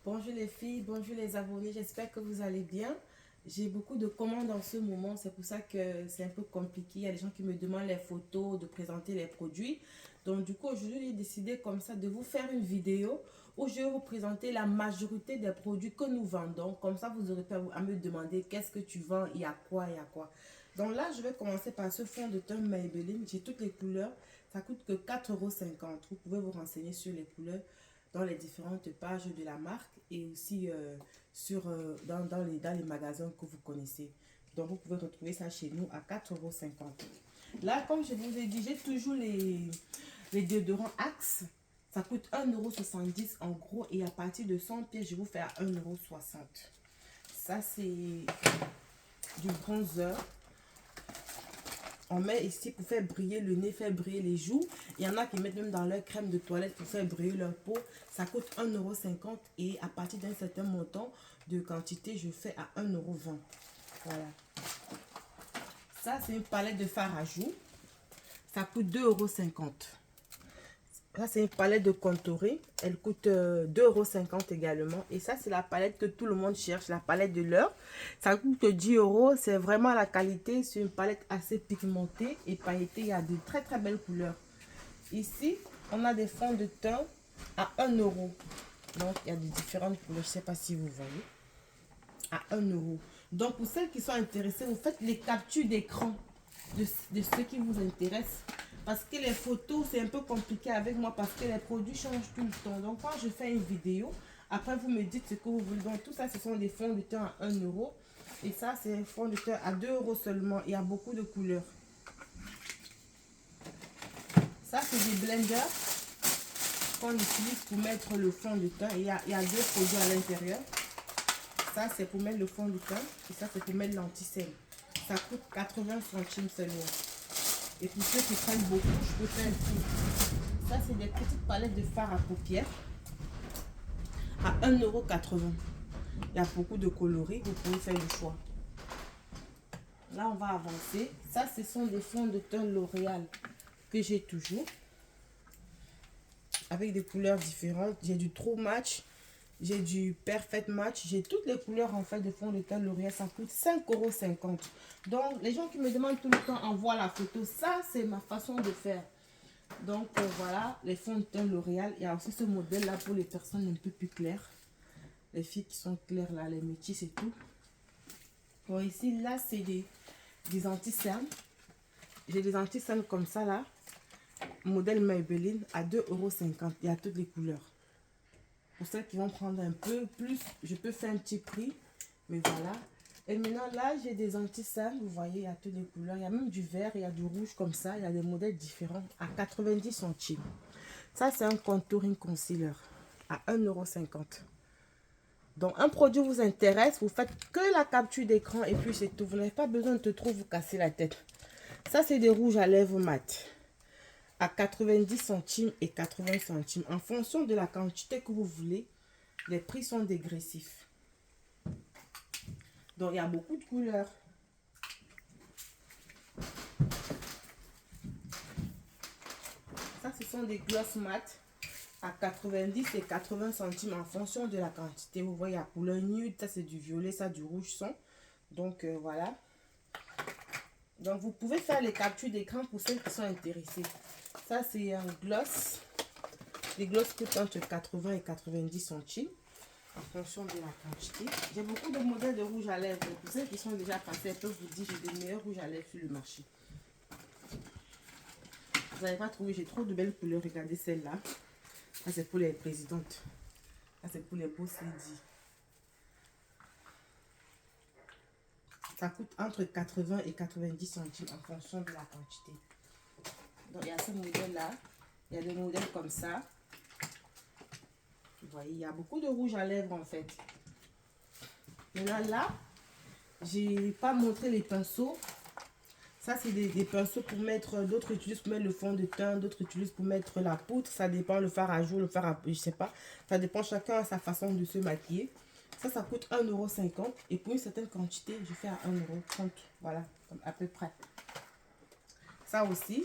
Bonjour les filles, bonjour les abonnés, j'espère que vous allez bien. J'ai beaucoup de commandes en ce moment, c'est pour ça que c'est un peu compliqué. Il y a des gens qui me demandent les photos, de présenter les produits. Donc du coup, aujourd'hui, j'ai décidé comme ça de vous faire une vidéo où je vais vous présenter la majorité des produits que nous vendons. Comme ça, vous aurez pas à me demander qu'est-ce que tu vends, il y a quoi, il y a quoi. Donc là, je vais commencer par ce fond de teint Maybelline. J'ai toutes les couleurs. Ça coûte que 4,50 €. Vous pouvez vous renseigner sur les couleurs dans les différentes pages de la marque et aussi dans les magasins que vous connaissez. Donc, vous pouvez retrouver ça chez nous à 4,50 €. Là, comme je vous ai dit, j'ai toujours les déodorants Axe. Ça coûte 1,70 € en gros et à partir de 100 pièces, je vous fais à 1,60 €. Ça, c'est du bronzer. On met ici pour faire briller le nez, faire briller les joues. Il y en a qui mettent même dans leur crème de toilette pour faire briller leur peau. Ça coûte 1,50 € et à partir d'un certain montant de quantité, je fais à 1,20 €. Voilà. Ça, c'est une palette de fard à joues. Ça coûte 2,50 €. Ça, c'est une palette de contouring. Elle coûte 2,50 € également. Et ça, c'est la palette que tout le monde cherche, la palette de l'heure. Ça coûte 10 €. C'est vraiment la qualité. C'est une palette assez pigmentée et pailletée. Il y a de très, très belles couleurs. Ici, on a des fonds de teint à 1 €. Donc, il y a de différentes couleurs. Je ne sais pas si vous voyez. À 1 €. Donc, pour celles qui sont intéressées, vous faites les captures d'écran de ce qui vous intéresse. Parce que les photos, c'est un peu compliqué avec moi parce que les produits changent tout le temps. Donc, quand je fais une vidéo, après, vous me dites ce que vous voulez. Donc, tout ça, ce sont des fonds de teint à 1 €. Et ça, c'est un fond de teint à 2 € seulement. Il y a beaucoup de couleurs. Ça, c'est des blenders qu'on utilise pour mettre le fond de teint. Il y a deux produits à l'intérieur. Ça, c'est pour mettre le fond de teint. Et ça, c'est pour mettre l'anti-cerne. Ça coûte 80 centimes seulement. Et pour ceux qui prennent beaucoup, je peux faire ici. Ça, c'est des petites palettes de fard à paupières à 1,80 €. Il y a beaucoup de coloris, vous pouvez faire le choix. Là, on va avancer. Ça, ce sont des fonds de teint L'Oréal que j'ai toujours. Avec des couleurs différentes. J'ai du True Match. J'ai du Perfect Match. J'ai toutes les couleurs en fait de fond de teint L'Oréal. Ça coûte 5,50 €. Donc, les gens qui me demandent tout le temps, envoie la photo. Ça, c'est ma façon de faire. Donc, voilà, les fonds de teint L'Oréal. Il y a aussi ce modèle-là pour les personnes un peu plus claires. Les filles qui sont claires, là, les métisses et tout. Bon, ici, là, c'est des anti-cernes. J'ai des anti-cernes comme ça, là. Modèle Maybelline à 2,50 €. Il y a toutes les couleurs. Pour celles qui vont prendre un peu plus, je peux faire un petit prix. Mais voilà. Et maintenant, là, j'ai des anti-cernes. Vous voyez, il y a toutes les couleurs. Il y a même du vert, il y a du rouge comme ça. Il y a des modèles différents à 90 centimes. Ça, c'est un contouring concealer à 1,50 €. Donc, un produit vous intéresse, vous faites que la capture d'écran et puis c'est tout. Vous n'avez pas besoin de trop vous casser la tête. Ça, c'est des rouges à lèvres mat à 90 centimes et 80 centimes. En fonction de la quantité que vous voulez, les prix sont dégressifs. Donc, il y a beaucoup de couleurs. Ça, ce sont des gloss mat à 90 et 80 centimes en fonction de la quantité. Vous voyez, la couleur nude, ça c'est du violet, ça du rouge son. Donc, voilà. Donc, vous pouvez faire les captures d'écran pour celles qui sont intéressées. Ça, c'est un gloss. Les gloss coûtent entre 80 et 90 centimes en fonction de la quantité. J'ai beaucoup de modèles de rouge à lèvres. Pour celles qui sont déjà passées, elles peuvent vous dire j'ai des meilleurs rouges à lèvres sur le marché. Vous n'avez pas trouvé, j'ai trop de belles couleurs. Regardez celle-là. Ça, c'est pour les présidentes. Ça, c'est pour les boss ladies. Ça coûte entre 80 et 90 centimes en fonction de la quantité. Donc, il y a ce modèle-là. Il y a des modèles comme ça. Vous voyez, il y a beaucoup de rouge à lèvres en fait. Maintenant, là, j'ai pas montré les pinceaux. Ça, c'est des pinceaux pour mettre, d'autres utilisent pour mettre le fond de teint, d'autres utilisent pour mettre la poudre. Ça dépend, le fard à joues, le fard à... je sais pas. Ça dépend, chacun a sa façon de se maquiller. Ça coûte 1,50 € et pour une certaine quantité, je fais à 1,30 €. Voilà, à peu près. Ça aussi,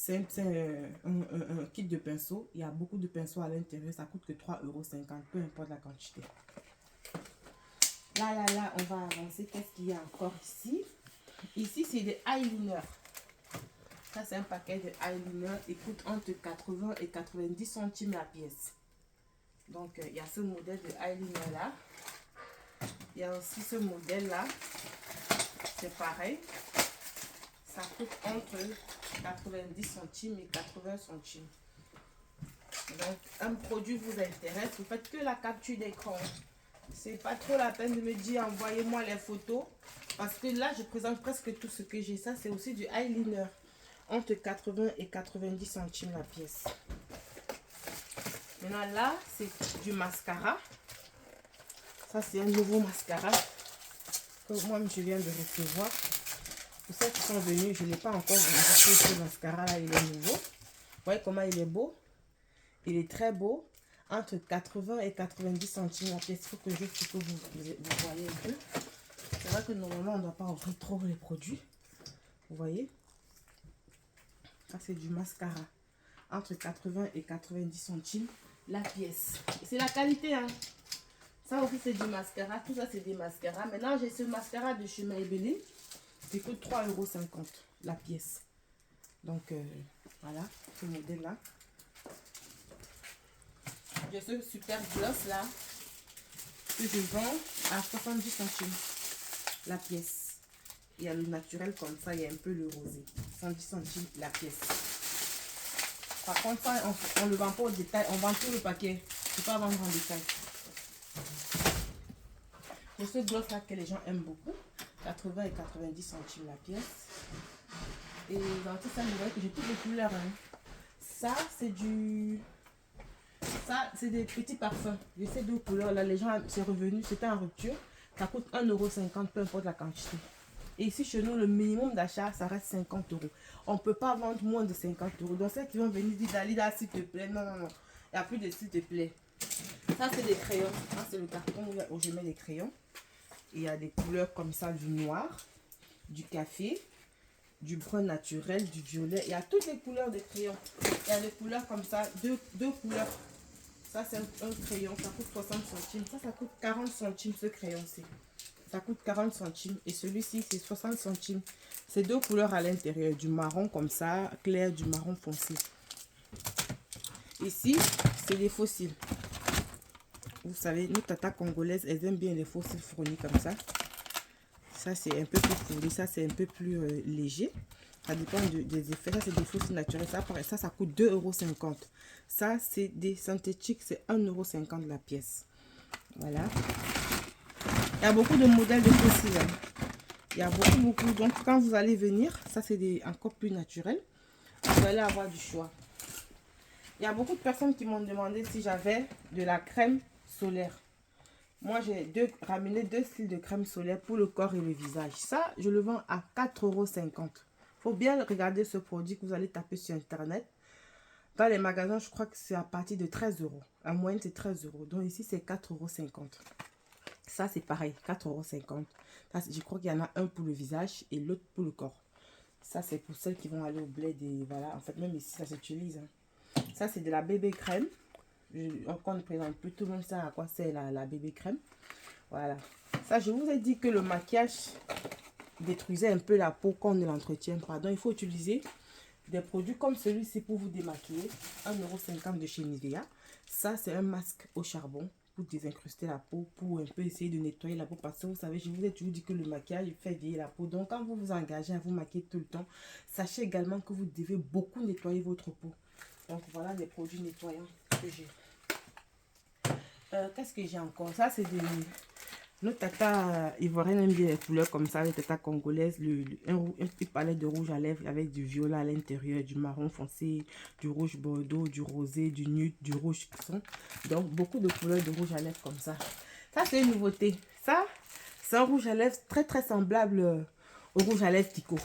C'est un kit de pinceaux. Il y a beaucoup de pinceaux à l'intérieur. Ça coûte que 3,50 €, peu importe la quantité. Là, on va avancer. Qu'est-ce qu'il y a encore ici? Ici, c'est des eyeliners. Ça, c'est un paquet de eyeliners. Il coûte entre 80 et 90 centimes la pièce. Donc, il y a ce modèle de eyeliner là. Il y a aussi ce modèle là. C'est pareil. Ça coûte entre 90 centimes et 80 centimes. Donc, un produit vous intéresse, vous faites que la capture d'écran. C'est pas trop la peine de me dire envoyez-moi les photos. Parce que là, je présente presque tout ce que j'ai. Ça, c'est aussi du eyeliner. Entre 80 et 90 centimes la pièce. Maintenant, là, c'est du mascara. Ça, c'est un nouveau mascara que moi, je viens de recevoir. Pour ceux qui sont venus, je n'ai pas encore vu ce mascara-là, il est nouveau. Vous voyez comment il est beau? Il est très beau. Entre 80 et 90 centimes la pièce. Il faut que je que vous voyez un peu. C'est vrai que normalement, on ne doit pas ouvrir trop les produits. Vous voyez? Ça, c'est du mascara. Entre 80 et 90 centimes la pièce. C'est la qualité, hein. Ça aussi, c'est du mascara. Tout ça, c'est des mascaras. Maintenant, j'ai ce mascara de chez Maybelline. Il coûte 3,50 € la pièce. Donc, voilà, ce modèle-là. J'ai ce super gloss là que je vends à 70 centimes la pièce. Il y a le naturel comme ça, il y a un peu le rosé. 70 centimes la pièce. Par contre, ça, on ne le vend pas au détail, on vend tout le paquet. Je ne peux pas vendre en détail. J'ai ce gloss là que les gens aiment beaucoup. 80 et 90 centimes la pièce. Et dans tout ça, vous voyez que j'ai toutes les couleurs. Hein. Ça, c'est du... Ça, c'est des petits parfums. J'ai ces deux couleurs là. Les gens, c'est revenu, c'était en rupture. Ça coûte 1,50 €, peu importe la quantité. Et ici, chez nous, le minimum d'achat, ça reste 50 €. On ne peut pas vendre moins de 50 €. Donc, ceux qui vont venir dire, Dalida, s'il te plaît. Non, non, non. Il n'y a plus de s'il te plaît. Ça, c'est des crayons. Ça, c'est le carton où je mets les crayons. Et il y a des couleurs comme ça, du noir, du café, du brun naturel, du violet. Il y a toutes les couleurs de crayons. Il y a des couleurs comme ça, deux couleurs. Ça, c'est un crayon, ça coûte 60 centimes. Ça coûte 40 centimes ce crayon-ci. Ça coûte 40 centimes. Et celui-ci, c'est 60 centimes. C'est deux couleurs à l'intérieur, du marron comme ça, clair, du marron foncé. Ici, c'est des fossiles. Vous savez, nos tatas congolaises, elles aiment bien les fossiles fournis comme ça. Ça, c'est un peu plus fourni. Ça, c'est un peu plus léger. Ça dépend des effets. Ça, c'est des fossiles naturels. Ça coûte 2,50 €. Ça, c'est des synthétiques. C'est 1,50 € la pièce. Voilà. Il y a beaucoup de modèles de fossiles. Hein. Il y a beaucoup. Donc, quand vous allez venir, ça, c'est encore plus naturel. Vous allez avoir du choix. Il y a beaucoup de personnes qui m'ont demandé si j'avais de la crème solaire. Moi, j'ai ramené deux styles de crème solaire pour le corps et le visage. Ça, je le vends à 4,50 €. Il faut bien regarder ce produit que vous allez taper sur Internet. Dans les magasins, je crois que c'est à partir de 13 €. En moyenne, c'est 13 €. Donc ici, c'est 4,50 €. Ça, c'est pareil, 4,50 €. Je crois qu'il y en a un pour le visage et l'autre pour le corps. Ça, c'est pour celles qui vont aller au bled. Et voilà, en fait, même ici, ça s'utilise. Hein. Ça, c'est de la bébé crème. On ne présente plus, tout le monde sait à quoi c'est la bébé crème. Voilà. Ça, je vous ai dit que le maquillage détruisait un peu la peau quand on ne l'entretient pas. Donc, il faut utiliser des produits comme celui-ci pour vous démaquiller. 1,50 € de chez Nivea. Ça, c'est un masque au charbon pour désincruster la peau, pour un peu essayer de nettoyer la peau. Parce que vous savez, je vous ai toujours dit que le maquillage fait vieillir la peau. Donc, quand vous vous engagez à vous maquiller tout le temps, sachez également que vous devez beaucoup nettoyer votre peau. Donc, voilà les produits nettoyants que j'ai. Qu'est-ce que j'ai encore? Ça, c'est des... Nos tatas ivoiriennes aiment bien les couleurs comme ça, les tatas congolaises. Une palette de rouge à lèvres avec du violet à l'intérieur, du marron foncé, du rouge bordeaux, du rosé, du nude, du rouge cresson. Donc, beaucoup de couleurs de rouge à lèvres comme ça. Ça, c'est une nouveauté. Ça, c'est un rouge à lèvres très, très semblable au rouge à lèvres Kiko.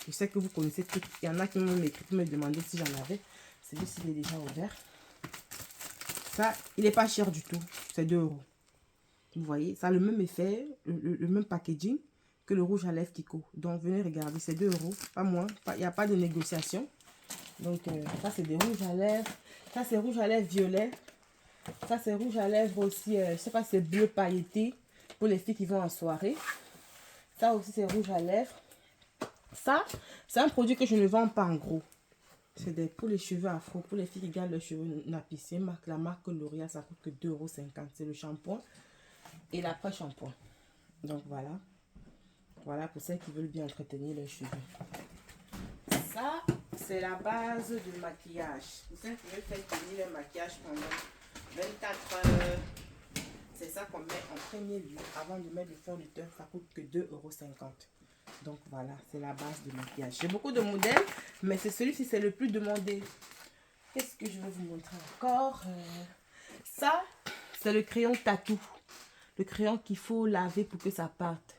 Je sais que vous connaissez tout. Il y en a qui m'ont écrit pour me demander si j'en avais. Celui-ci, il est déjà ouvert. Ça, il n'est pas cher du tout. C'est 2 €. Vous voyez, ça a le même effet, le même packaging que le rouge à lèvres Kiko. Donc, venez regarder, c'est 2 €, pas moins. Il n'y a pas de négociation. Donc, ça, c'est des rouges à lèvres. Ça, c'est rouge à lèvres violet. Ça, c'est rouge à lèvres aussi. Je sais pas si c'est bleu pailleté pour les filles qui vont en soirée. Ça aussi, c'est rouge à lèvres. Ça, c'est un produit que je ne vends pas en gros. C'est pour les cheveux afro, pour les filles qui gardent leurs cheveux napissés. La marque L'Oréal, ça coûte que 2,50 €. C'est le shampoing et l'après-shampoing. Donc voilà. Voilà pour celles qui veulent bien entretenir leurs cheveux. Ça, c'est la base du maquillage. Pour celles qui veulent faire tenir le maquillage pendant 24 heures. C'est ça qu'on met en premier lieu. Avant de mettre le fond de teint, ça coûte que 2,50 €. Donc voilà, c'est la base du maquillage. J'ai beaucoup de modèles, mais c'est celui-ci, c'est le plus demandé. Qu'est-ce que je vais vous montrer encore? Ça, c'est le crayon tatou. Le crayon qu'il faut laver pour que ça parte.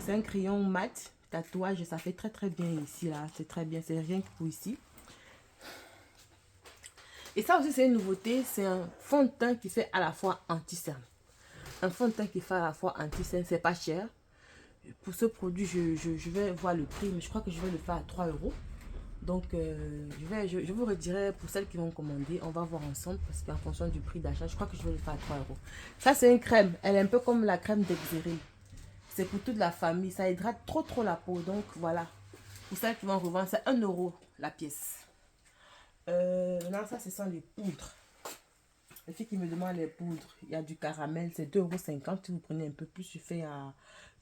C'est un crayon mat, tatouage, et ça fait très très bien ici, là. C'est très bien, c'est rien que pour ici. Et ça aussi, c'est une nouveauté. C'est un fond de teint qui fait à la fois anti-cerne. Un fond de teint qui fait à la fois anti-cerne, c'est pas cher. Pour ce produit, je vais voir le prix, mais je crois que je vais le faire à 3 €. Donc, je vous redirai pour celles qui vont commander. On va voir ensemble parce qu'en fonction du prix d'achat, je crois que je vais le faire à 3 €. Ça, c'est une crème. Elle est un peu comme la crème d'Exeril. C'est pour toute la famille. Ça hydrate trop la peau. Donc, voilà. Pour celles qui vont revendre, c'est 1 € la pièce. Maintenant, ça, ce sont les poudres. Les filles qui me demandent les poudres, il y a du caramel, c'est 2,50 €. Si vous prenez un peu plus, je fais à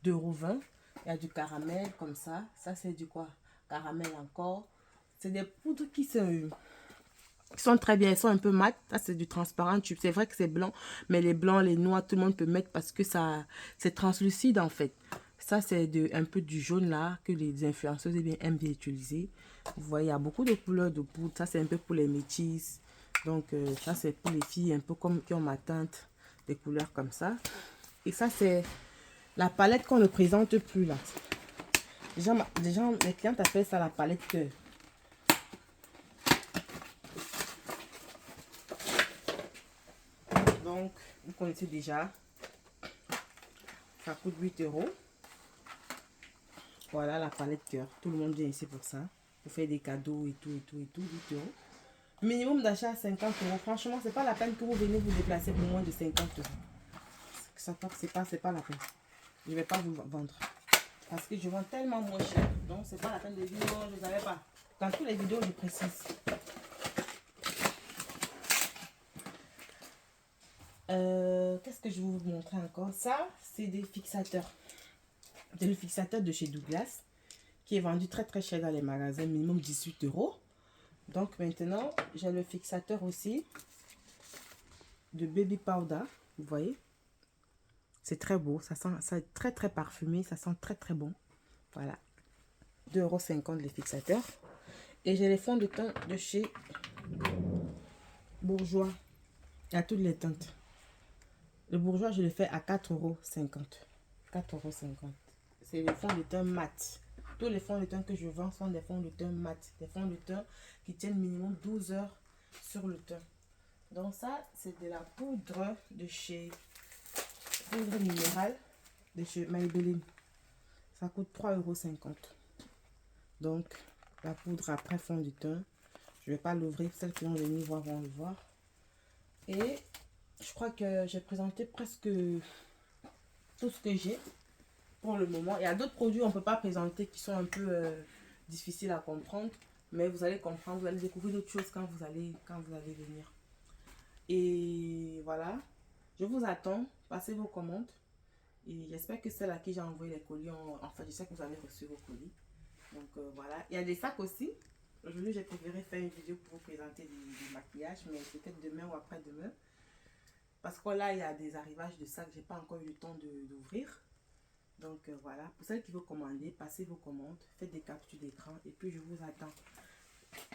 2,20 €. Il y a du caramel comme ça. Ça, c'est du quoi? Caramel encore. C'est des poudres qui sont très bien. Elles sont un peu mat. Ça, c'est du transparent. C'est vrai que c'est blanc, mais les blancs, les noirs, tout le monde peut mettre parce que ça, c'est translucide en fait. Ça, c'est un peu du jaune là que les influenceuses aiment bien utiliser. Vous voyez, il y a beaucoup de couleurs de poudre. Ça, c'est un peu pour les métisses. Donc, ça, c'est pour les filles un peu comme qui ont ma teinte, des couleurs comme ça. Et ça, c'est la palette qu'on ne présente plus là. Déjà, les clientes appellent ça la palette cœur. Donc, vous connaissez déjà. Ça coûte 8 €. Voilà la palette cœur. Tout le monde vient ici pour ça. Pour faire des cadeaux et tout, 8 €. Minimum d'achat 50 €. Franchement, c'est pas la peine que vous venez vous déplacer pour moins de 50 €. C'est pas la peine. Je vais pas vous vendre. Parce que je vends tellement moins cher. Donc, c'est pas la peine de dire non, je ne savais pas. Dans toutes les vidéos, je précise. Qu'est-ce que je vais vous montrer encore? Ça, c'est des fixateurs. C'est le fixateur de chez Douglas qui est vendu très très cher dans les magasins, minimum 18 €. Donc maintenant, j'ai le fixateur aussi de Baby Powder. Vous voyez? C'est très beau. Ça est très très parfumé. Ça sent très très bon. Voilà. 2,50 € les fixateurs. Et j'ai les fonds de teint de chez Bourjois. Il y a toutes les teintes. Le Bourjois, je le fais à 4,50 €. 4,50 €. C'est les fonds de teint mat. Tous les fonds de teint que je vends sont des fonds de teint mat. Des fonds de teint qui tiennent minimum 12 heures sur le teint. Donc ça, c'est de la poudre de chez Poudre minérale de chez Maybelline. Ça coûte 3,50 €. Donc, la poudre après fond de teint. Je ne vais pas l'ouvrir. Celles qui vont venir voir vont le voir. Et je crois que j'ai présenté presque tout ce que j'ai pour le moment. Il y a d'autres produits qu'on ne peut pas présenter qui sont un peu difficiles à comprendre. Mais vous allez comprendre, vous allez découvrir d'autres choses quand vous allez venir. Et voilà. Je vous attends. Passez vos commandes. Et j'espère que celle à qui j'ai envoyé les colis, enfin, je sais que vous avez reçu vos colis. Donc voilà. Il y a des sacs aussi. Aujourd'hui, j'ai préféré faire une vidéo pour vous présenter du maquillage, mais peut-être demain ou après-demain. Parce que là, il y a des arrivages de sacs. J'ai pas encore eu le temps d'ouvrir. Donc voilà. Pour celles qui veulent commander, passez vos commandes. Faites des captures d'écran. Et puis, je vous attends.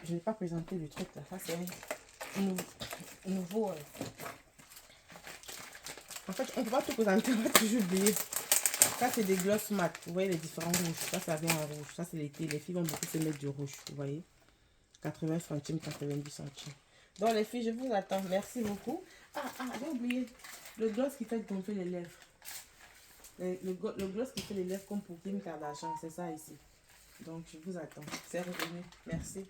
Je n'ai pas présenté le truc là. Ça, c'est un nouveau... En fait, on ne peut pas tout présenter. On va toujours oublier. Ça, c'est des gloss mat. Vous voyez les différents rouges. Ça vient en rouge. Ça, c'est l'été. Les filles vont beaucoup se mettre du rouge. Vous voyez. 80 centimes, 90 centimes. Donc, les filles, je vous attends. Merci beaucoup. J'ai oublié. Le gloss qui fait gonfler les lèvres. Le gloss qui fait les lèvres comme pour Kim Kardashian. C'est ça ici. Donc, je vous attends. C'est revenu. Merci.